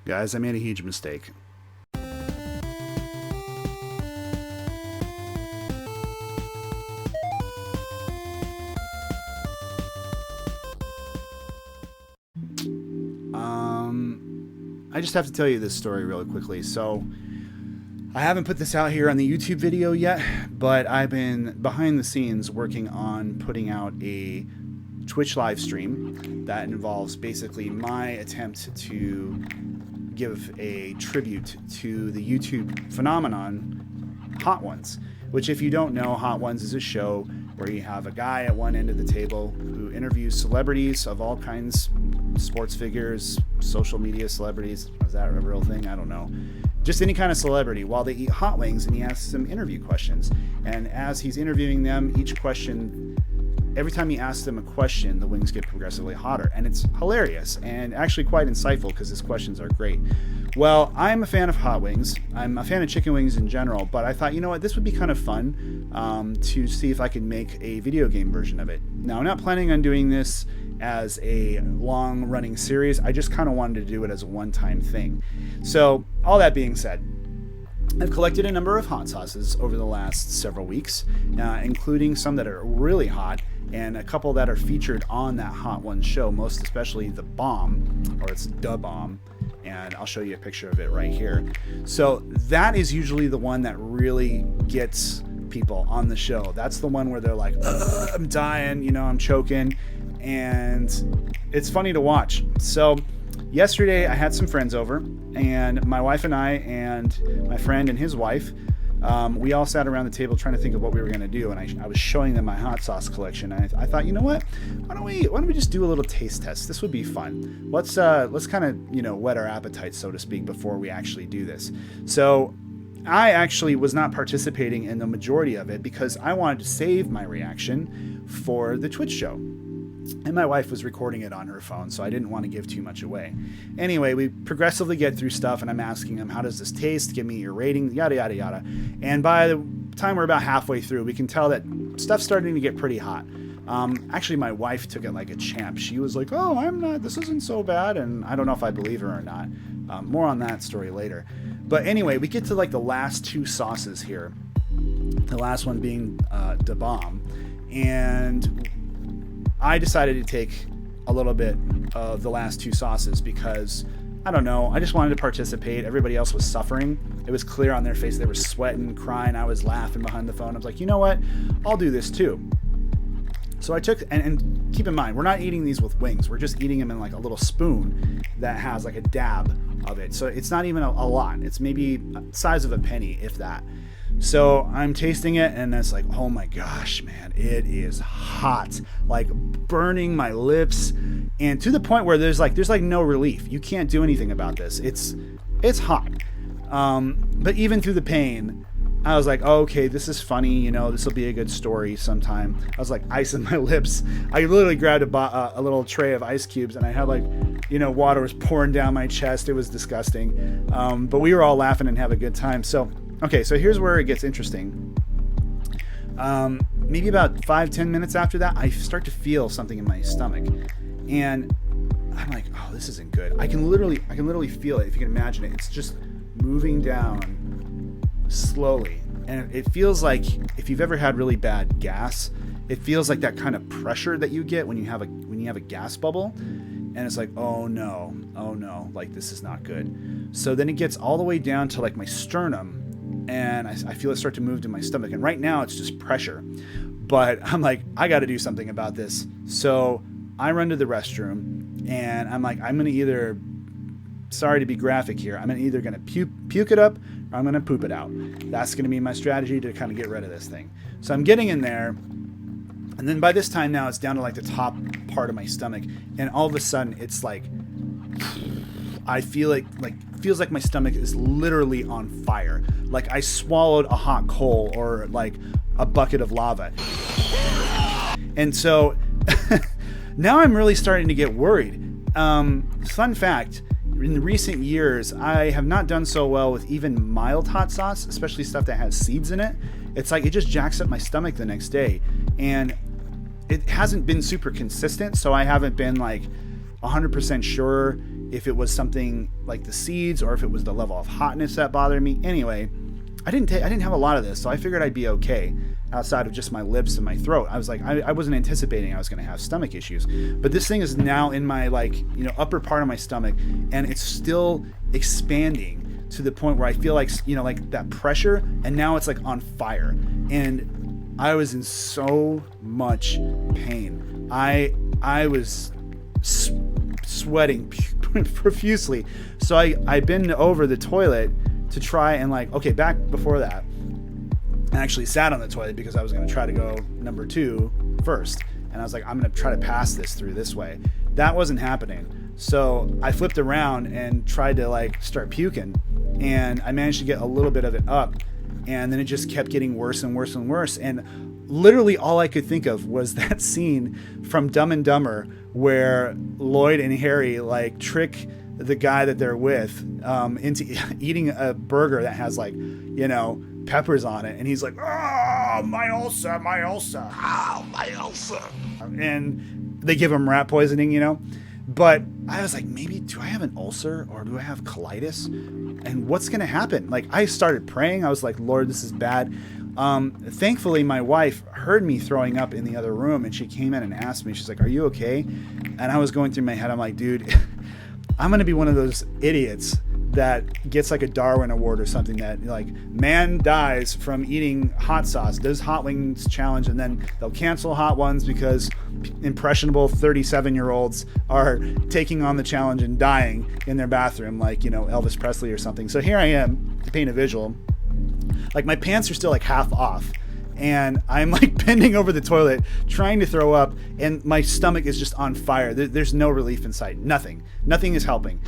Guys, I made a huge mistake. I just have to tell you this story really quickly. So I haven't put this out here on the YouTube video yet, but I've been behind the scenes working on putting out a Twitch live stream that involves basically my attempt to give a tribute to the YouTube phenomenon Hot Ones, which, if you don't know, Hot Ones is a show where you have a guy at one end of the table who interviews celebrities of all kinds, sports figures, social media celebrities. Is that a real thing? I don't know. Just any kind of celebrity while they eat hot wings, and he asks them interview questions. And as he's interviewing them, every time he asks them a question, the wings get progressively hotter. And it's hilarious and actually quite insightful because his questions are great. Well, I'm a fan of hot wings. I'm a fan of chicken wings in general, but I thought, you know what, this would be kind of fun to see if I could make a video game version of it. Now, I'm not planning on doing this as a long-running series. I just kind of wanted to do it as a one-time thing. So, all that being said, I've collected a number of hot sauces over the last several weeks, including some that are really hot and a couple that are featured on that Hot Ones show, most especially the Bomb, or it's Da Bomb, and I'll show you a picture of it right here. So that is usually the one that really gets people on the show. That's the one where they're like, I'm dying, I'm choking, and it's funny to watch. So yesterday I had some friends over, and my wife and I and my friend and his wife, we all sat around the table trying to think of what we were going to do, and I was showing them my hot sauce collection, and I thought, you know what, why don't we just do a little taste test? This would be fun. Let's kind of whet our appetites, so to speak, before we actually do this. So I actually was not participating in the majority of it because I wanted to save my reaction for the Twitch show. And my wife was recording it on her phone, so I didn't want to give too much away. Anyway, we progressively get through stuff, and I'm asking them, how does this taste? Give me your rating, yada, yada, yada. And by the time we're about halfway through, we can tell that stuff's starting to get pretty hot. Actually, my wife took it like a champ. She was like, this isn't so bad, and I don't know if I believe her or not. More on that story later. But anyway, we get to like the last two sauces here. The last one being Da Bomb. And I decided to take a little bit of the last two sauces because, I don't know, I just wanted to participate. Everybody else was suffering. It was clear on their face. They were sweating, crying. I was laughing behind the phone. I was like, you know what? I'll do this too. So I took, and keep in mind, we're not eating these with wings. We're just eating them in like a little spoon that has like a dab of it. So it's not even a lot. It's maybe the size of a penny, if that. So I'm tasting it, and it's like, oh my gosh, man, it is hot, like burning my lips, and to the point where there's like no relief. You can't do anything about this. It's hot. But even through the pain, I was like, oh, okay, this is funny. This will be a good story sometime. I was like icing my lips. I literally grabbed a little tray of ice cubes, and I had water was pouring down my chest. It was disgusting. But we were all laughing and having a good time. So, okay, so here's where it gets interesting. Maybe about 5-10 minutes after that, I start to feel something in my stomach, and I'm like, oh, this isn't good. I can literally feel it. If you can imagine it, it's just moving down slowly, and it feels like, if you've ever had really bad gas, it feels like that kind of pressure that you get when you have a gas bubble, and it's like, oh no, like this is not good. So then it gets all the way down to like my sternum, and I feel it start to move to my stomach, and right now it's just pressure. But I'm like, I got to do something about this. So I run to the restroom, and I'm like, I'm gonna either, sorry to be graphic here, I'm either gonna puke it up, or I'm gonna poop it out. That's gonna be my strategy to kind of get rid of this thing. So I'm getting in there, and then by this time now it's down to like the top part of my stomach, and all of a sudden it's like, I feel feels like my stomach is literally on fire. Like I swallowed a hot coal or like a bucket of lava. And so now I'm really starting to get worried. Fun fact, in recent years, I have not done so well with even mild hot sauce, especially stuff that has seeds in it. It's like it just jacks up my stomach the next day. And it hasn't been super consistent, so I haven't been like 100% sure if it was something like the seeds or if it was the level of hotness that bothered me. Anyway, I didn't have a lot of this, so I figured I'd be okay outside of just my lips and my throat. I was like, I wasn't anticipating I was going to have stomach issues, but this thing is now in my upper part of my stomach, and it's still expanding to the point where I feel like, like that pressure, and now it's like on fire, and I was in so much pain. I was sweating profusely, so I bent over the toilet to try and back before that, I actually sat on the toilet because I was going to try to go number 2 first, and I was like, I'm going to try to pass this through this way. That wasn't happening, so I flipped around and tried to start puking, and I managed to get a little bit of it up, and then it just kept getting worse and worse and worse, and literally all I could think of was that scene from Dumb and Dumber where Lloyd and Harry trick the guy that they're with into eating a burger that has peppers on it, and he's like, oh, my ulcer, oh, my ulcer, and they give him rat poisoning, but I was like, maybe do I have an ulcer or do I have colitis, and what's gonna happen? I started praying. I was like, Lord, this is bad. Thankfully my wife heard me throwing up in the other room, and she came in and asked me, she's like, are you okay? And I was going through my head, I'm like, dude, I'm gonna be one of those idiots that gets a Darwin Award or something, that man dies from eating hot sauce, does Hot Wings challenge, and then they'll cancel Hot Ones because impressionable 37-year-olds are taking on the challenge and dying in their bathroom Elvis Presley or something. So here I am, to paint a visual, my pants are still half off, and I'm bending over the toilet trying to throw up, and my stomach is just on fire. There's no relief in sight. Nothing is helping.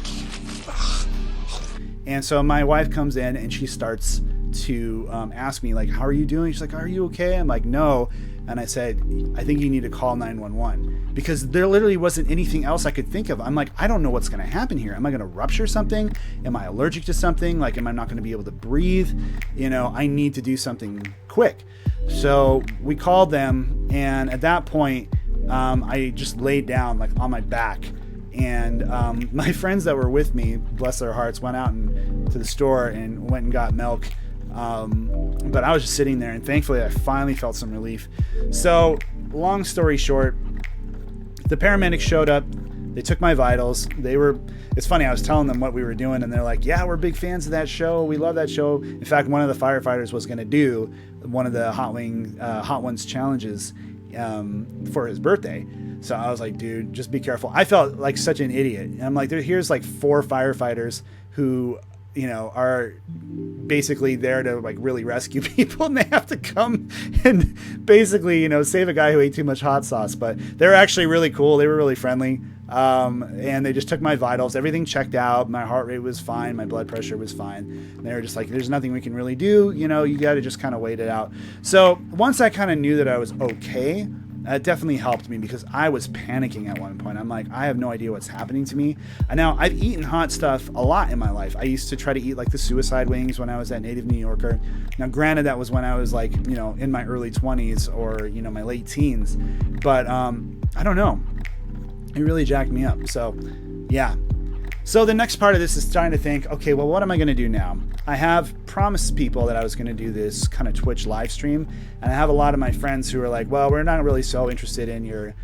And so my wife comes in and she starts to ask me how are you doing? She's like, are you okay? I'm like, no. And I said, I think you need to call 911, because there literally wasn't anything else I could think of. I'm like, I don't know what's going to happen here. Am I going to rupture something? Am I allergic to something? Am I not going to be able to breathe? I need to do something quick. So we called them, and at that point, I just laid down on my back. And my friends that were with me, bless their hearts, went out to the store and went and got milk. But I was just sitting there, and thankfully I finally felt some relief. So long story short, the paramedics showed up. They took my vitals. It's funny, I was telling them what we were doing, and they're like, yeah, we're big fans of that show. We love that show. In fact, one of the firefighters was going to do one of the Hot Ones challenges for his birthday. So I was like, dude, just be careful. I felt like such an idiot. And I'm like, here's 4 firefighters who, are basically there to really rescue people, and they have to come and basically, save a guy who ate too much hot sauce. But they're actually really cool. They were really friendly. And they just took my vitals. Everything checked out. My heart rate was fine. My blood pressure was fine. And they were just like, there's nothing we can really do. You got to just kind of wait it out. So once I kind of knew that I was okay, it definitely helped me, because I was panicking at one point. I'm like, I have no idea what's happening to me. And now I've eaten hot stuff a lot in my life. I used to try to eat the suicide wings when I was at Native New Yorker. Now, granted, that was when I was in my early 20s or, my late teens. But I don't know. It really jacked me up. So, yeah. So the next part of this is trying to think, okay, well, what am I going to do now? I have promised people that I was going to do this kind of Twitch live stream, and I have a lot of my friends who are like, well, we're not really so interested in your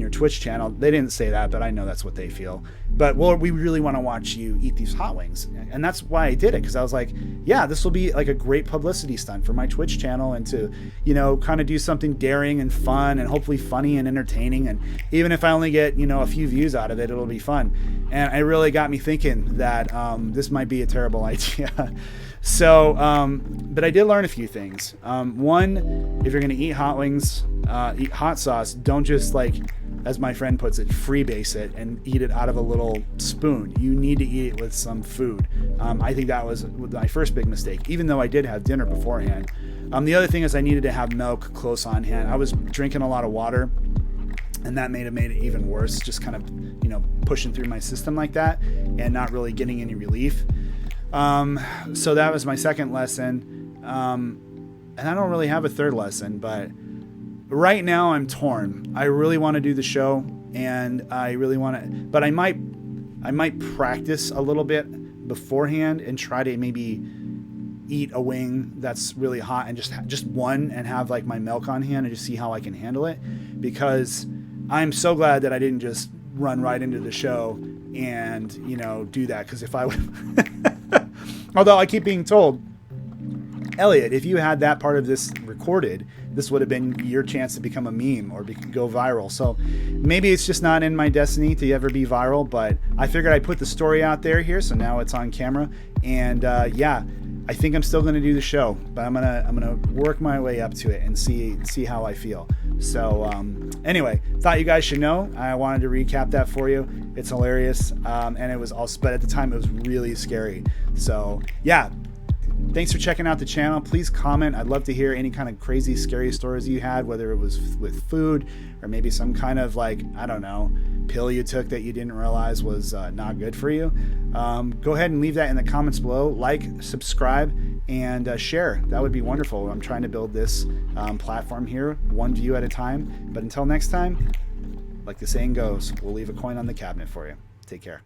Twitch channel. They didn't say that, but I know that's what they feel. But, well, we really want to watch you eat these hot wings. And that's why I did it, because I was like, yeah, this will be a great publicity stunt for my Twitch channel, and to, kind of do something daring and fun and hopefully funny and entertaining. And even if I only get, a few views out of it, it'll be fun. And it really got me thinking that this might be a terrible idea. So, but I did learn a few things. One, if you're going to eat hot wings, eat hot sauce, don't just as my friend puts it, freebase it and eat it out of a little spoon. You need to eat it with some food. I think that was my first big mistake, even though I did have dinner beforehand. The other thing is I needed to have milk close on hand. I was drinking a lot of water, and that made it even worse, just kind of, pushing through my system like that and not really getting any relief. So that was my second lesson. And I don't really have a third lesson, but right now I'm torn. I really want to do the show, and I really want to, but I might I might practice a little bit beforehand and try to maybe eat a wing that's really hot and just one, and have like my milk on hand and just see how I can handle it, because I'm so glad that I didn't just run right into the show and, you know, do that. Because if I would, although I keep being told, Elliot, if you had that part of this recorded, this would have been your chance to become a meme or go viral. So maybe it's just not in my destiny to ever be viral, but I figured I'd put the story out there here, so now it's on camera. And yeah, I think I'm still going to do the show, but I'm gonna work my way up to it and see how I feel. So anyway, thought you guys should know. I wanted to recap that for you. It's hilarious, and it was also, but at the time it was really scary. So yeah. Thanks for checking out the channel. Please comment. I'd love to hear any kind of crazy, scary stories you had, whether it was with food or maybe some kind of, like, I don't know, pill you took that you didn't realize was not good for you. Go ahead and leave that in the comments below. Like, subscribe, and share. That would be wonderful. I'm trying to build this platform here, one view at a time. But until next time, like the saying goes, we'll leave a coin on the cabinet for you. Take care.